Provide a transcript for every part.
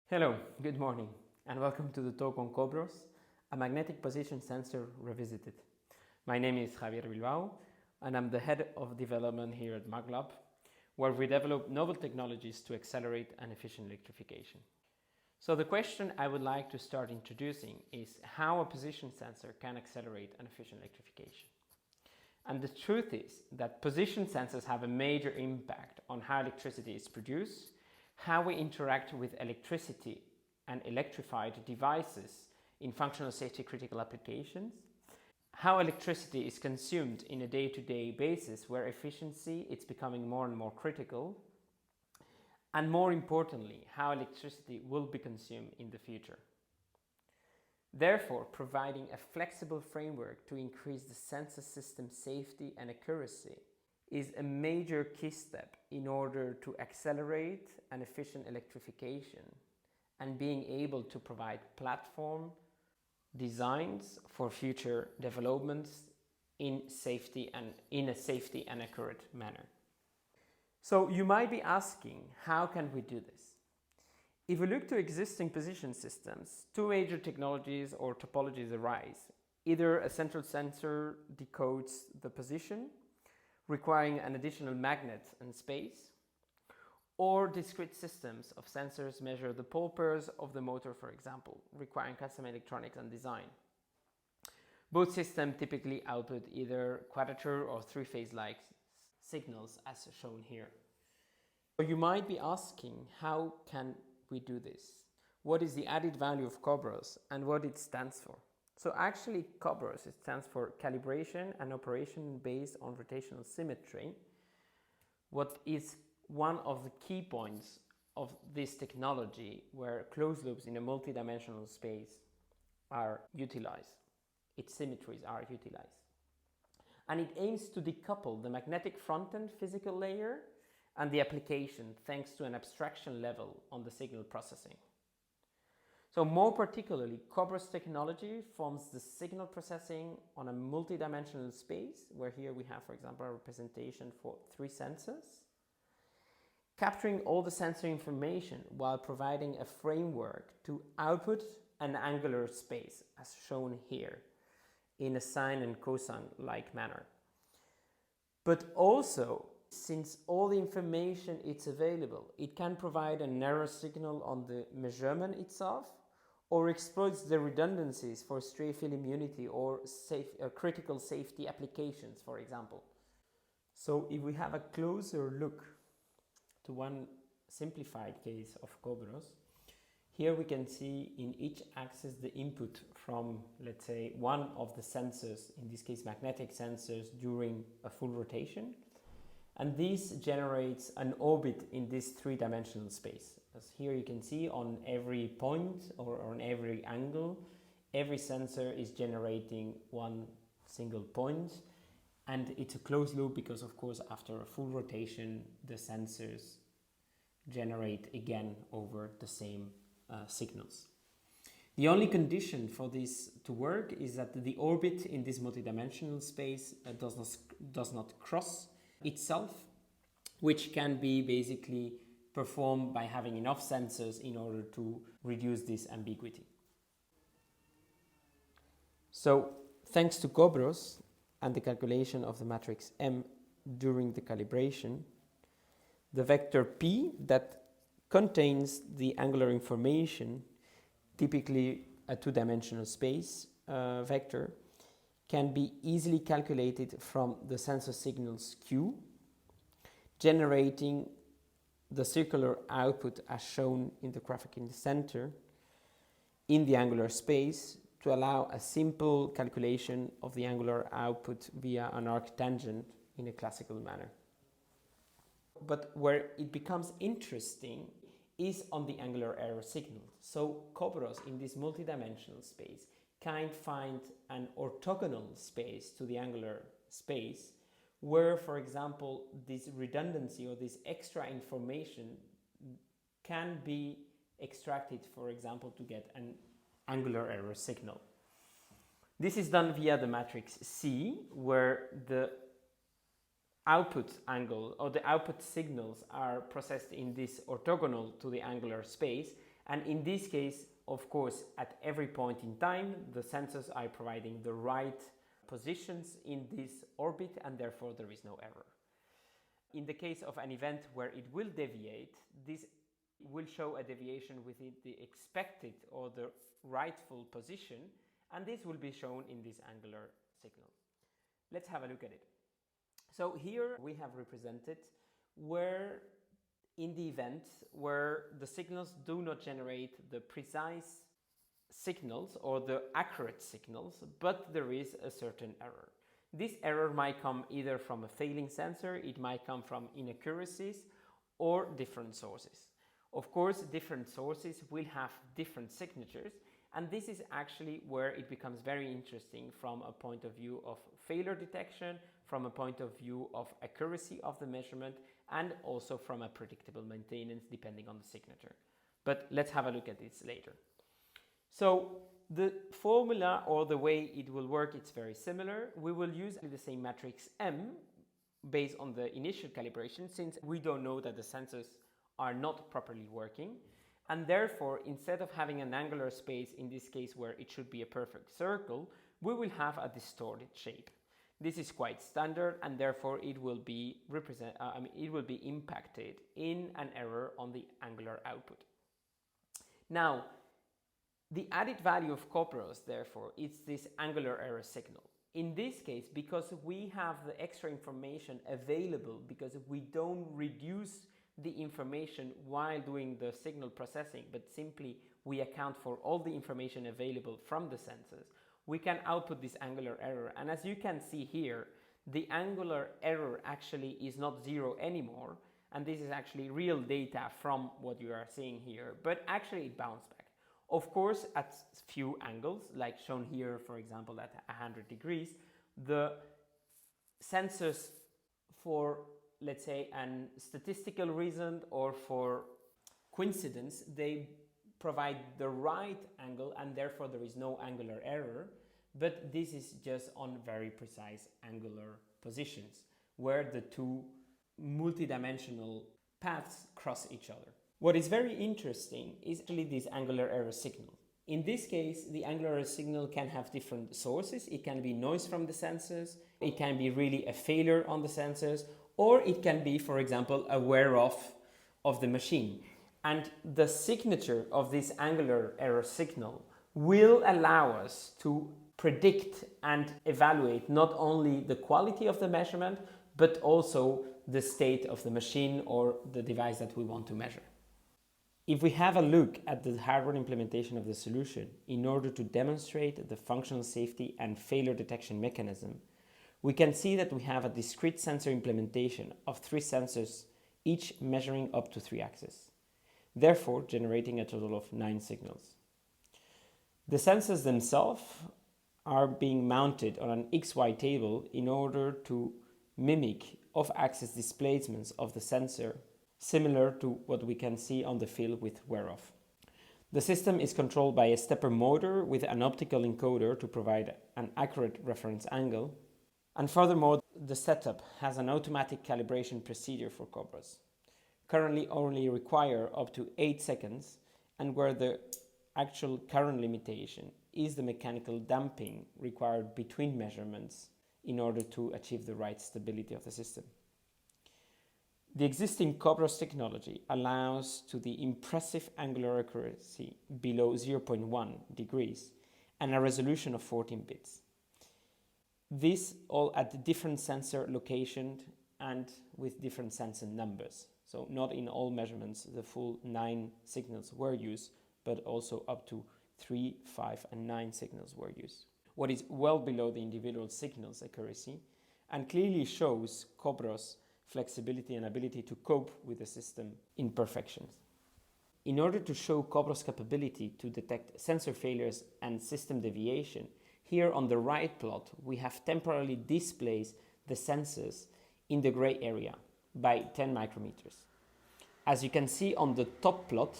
Hello, good morning, and welcome to the talk on COBROS, a magnetic position sensor revisited. My name is Javier Bilbao, and I'm the head of development here at maglab, where we develop novel technologies to accelerate an efficient electrification. So the question I would like to start introducing is how a position sensor can accelerate an efficient electrification. And the truth is that position sensors have a major impact on how electricity is produced, how we interact with electricity and electrified devices in functional safety critical applications, how electricity is consumed in a day-to-day basis where efficiency is becoming more and more critical, and more importantly, how electricity will be consumed in the future. Therefore, providing a flexible framework to increase the sensor system safety and accuracy is a major key step in order to accelerate an efficient electrification and being able to provide platform designs for future developments in a safety and accurate manner. So you might be asking, how can we do this? If we look to existing position systems, two major technologies or topologies arise. Either a central sensor decodes the position, requiring an additional magnet and space, or discrete systems of sensors measure the pole pairs of the motor, for example, requiring custom electronics and design. Both systems typically output either quadrature or three-phase-like signals as shown here. So you might be asking, how can we do this? What is the added value of COBROS and what it stands for? So actually COBROS, it stands for Calibration and Operation Based on Rotational Symmetry. What is one of the key points of this technology where closed loops in a multidimensional space are utilized. Its symmetries are utilized. And it aims to decouple the magnetic front-end physical layer and the application thanks to an abstraction level on the signal processing. So more particularly, COBROS technology forms the signal processing on a multidimensional space, where here we have, for example, a representation for three sensors, capturing all the sensor information while providing a framework to output an angular space, as shown here, in a sine and cosine-like manner. But also, since all the information is available, it can provide an error signal on the measurement itself, or exploits the redundancies for stray field immunity or critical safety applications, for example. So if we have a closer look to one simplified case of COBROS, here we can see in each axis the input from, let's say, one of the sensors, in this case magnetic sensors, during a full rotation. And this generates an orbit in this three-dimensional space. As here you can see, on every point or on every angle, every sensor is generating one single point. And it's a closed loop because, of course, after a full rotation, the sensors generate again over the same signals. The only condition for this to work is that the orbit in this multidimensional space does not cross itself, which can be basically performed by having enough sensors in order to reduce this ambiguity. So thanks to COBROS and the calculation of the matrix M during the calibration, the vector P that contains the angular information, typically a two-dimensional space vector, can be easily calculated from the sensor signals Q, generating the circular output as shown in the graphic in the center in the angular space to allow a simple calculation of the angular output via an arctangent in a classical manner. But where it becomes interesting is on the angular error signal. So COBROS in this multidimensional space can find an orthogonal space to the angular space where, for example, this redundancy or this extra information can be extracted, for example, to get an angular error signal. This is done via the matrix C, where the output angle or the output signals are processed in this orthogonal to the angular space, And in this case, of course, at every point in time, the sensors are providing the right positions in this orbit, and therefore there is no error. In the case of an event where it will deviate, this will show a deviation within the expected or the rightful position, and this will be shown in this angular signal. Let's have a look at it. So here we have represented where in the event where the signals do not generate the precise signals or the accurate signals, but there is a certain error. This error might come either from a failing sensor, it might come from inaccuracies or different sources. Of course, different sources will have different signatures, and this is actually where it becomes very interesting from a point of view of failure detection, from a point of view of accuracy of the measurement, and also from a predictable maintenance depending on the signature. But let's have a look at this later. So the formula or the way it will work, it's very similar. We will use the same matrix M based on the initial calibration, since we don't know that the sensors are not properly working. And therefore, instead of having an angular space, in this case where it should be a perfect circle, we will have a distorted shape. This is quite standard, and therefore it will be impacted in an error on the angular output. Now, the added value of Cobras, therefore, is this angular error signal. In this case, because we have the extra information available, because we don't reduce the information while doing the signal processing, but simply we account for all the information available from the sensors, we can output this angular error. And as you can see here, the angular error actually is not zero anymore, and this is actually real data from what you are seeing here, but actually it bounced back. Of course, at few angles, like shown here, for example, at 100 degrees, the sensors, for, let's say, an statistical reason or for coincidence, they provide the right angle, and therefore there is no angular error, but this is just on very precise angular positions where the two multidimensional paths cross each other. What is very interesting is actually this angular error signal. In this case, the angular error signal can have different sources. It can be noise from the sensors, it can be really a failure on the sensors, or it can be, for example, a wear-off of the machine. And the signature of this angular error signal will allow us to predict and evaluate not only the quality of the measurement, but also the state of the machine or the device that we want to measure. If we have a look at the hardware implementation of the solution in order to demonstrate the functional safety and failure detection mechanism, we can see that we have a discrete sensor implementation of 3 sensors, each measuring up to 3 axes, therefore generating a total of 9 signals. The sensors themselves are being mounted on an XY table in order to mimic off-axis displacements of the sensor, similar to what we can see on the field with wear-off. The system is controlled by a stepper motor with an optical encoder to provide an accurate reference angle. And furthermore, the setup has an automatic calibration procedure for Cobras, currently only require up to 8 seconds, and where the actual current limitation is the mechanical damping required between measurements in order to achieve the right stability of the system. The existing Cobras technology allows to the impressive angular accuracy below 0.1 degrees and a resolution of 14 bits. This all at different sensor locations and with different sensor numbers. So not in all measurements the full 9 signals were used, but also up to 3, 5 and 9 signals were used. What is well below the individual signals accuracy and clearly shows Cobras' flexibility and ability to cope with the system imperfections. In order to show Cobras' capability to detect sensor failures and system deviation, here on the right plot we have temporarily displaced the sensors in the gray area by 10 micrometers. As you can see on the top plot,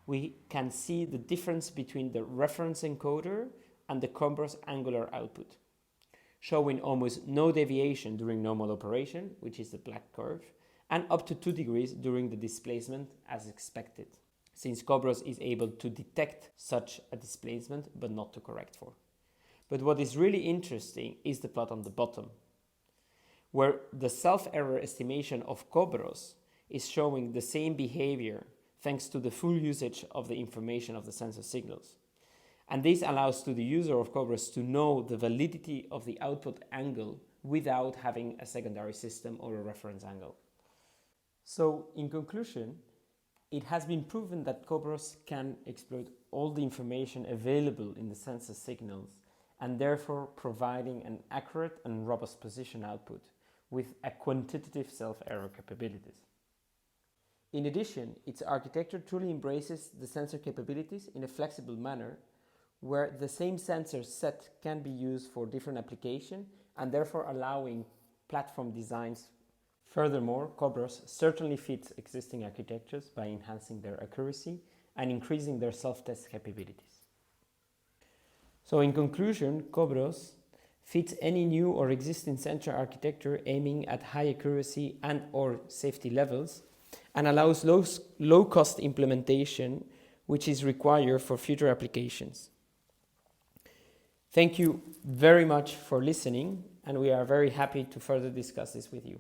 we can see the difference between the reference encoder and the Cobras angular output, showing almost no deviation during normal operation, which is the black curve, and up to 2 degrees during the displacement as expected. since Cobros is able to detect such a displacement but not to correct for. But what is really interesting is the plot on the bottom, where the self-error estimation of Cobros is showing the same behavior thanks to the full usage of the information of the sensor signals. And this allows to the user of Cobras to know the validity of the output angle without having a secondary system or a reference angle. So, in conclusion, it has been proven that Cobras can exploit all the information available in the sensor signals and therefore providing an accurate and robust position output with a quantitative self-error capabilities. In addition, its architecture truly embraces the sensor capabilities in a flexible manner where the same sensor set can be used for different applications and therefore allowing platform designs. Furthermore, Cobras certainly fits existing architectures by enhancing their accuracy and increasing their self-test capabilities. So in conclusion, Cobras fits any new or existing sensor architecture aiming at high accuracy and or safety levels and allows low-cost implementation which is required for future applications. Thank you very much for listening, and we are very happy to further discuss this with you.